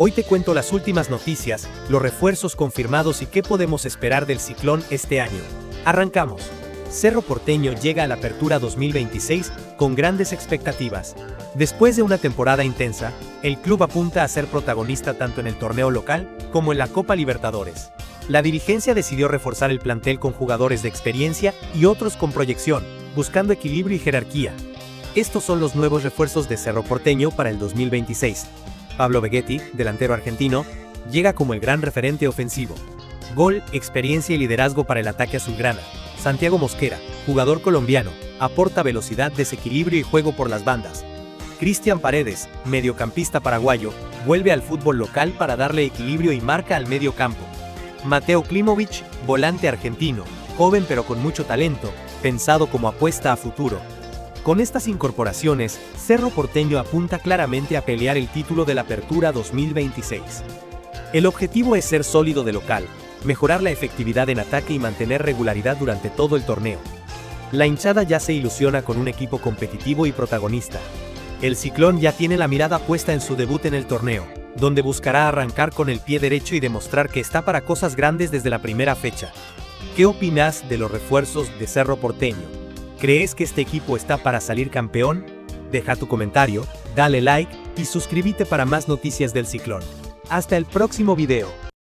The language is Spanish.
Hoy te cuento las últimas noticias, los refuerzos confirmados y qué podemos esperar del Ciclón este año. Arrancamos. Cerro Porteño llega a la Apertura 2026 con grandes expectativas. Después de una temporada intensa, el club apunta a ser protagonista tanto en el torneo local como en la Copa Libertadores. La dirigencia decidió reforzar el plantel con jugadores de experiencia y otros con proyección, buscando equilibrio y jerarquía. Estos son los nuevos refuerzos de Cerro Porteño para el 2026. Pablo Vegetti, delantero argentino, llega como el gran referente ofensivo. Gol, experiencia y liderazgo para el ataque azulgrana. Santiago Mosquera, jugador colombiano, aporta velocidad, desequilibrio y juego por las bandas. Cristian Paredes, mediocampista paraguayo, vuelve al fútbol local para darle equilibrio y marca al medio campo. Mateo Klimovic, volante argentino, joven pero con mucho talento, pensado como apuesta a futuro. Con estas incorporaciones, Cerro Porteño apunta claramente a pelear el título de la Apertura 2026. El objetivo es ser sólido de local, mejorar la efectividad en ataque y mantener regularidad durante todo el torneo. La hinchada ya se ilusiona con un equipo competitivo y protagonista. El Ciclón ya tiene la mirada puesta en su debut en el torneo, donde buscará arrancar con el pie derecho y demostrar que está para cosas grandes desde la primera fecha. ¿Qué opinas de los refuerzos de Cerro Porteño? ¿Crees que este equipo está para salir campeón? Deja tu comentario, dale like y suscríbete para más noticias del Ciclón. Hasta el próximo video.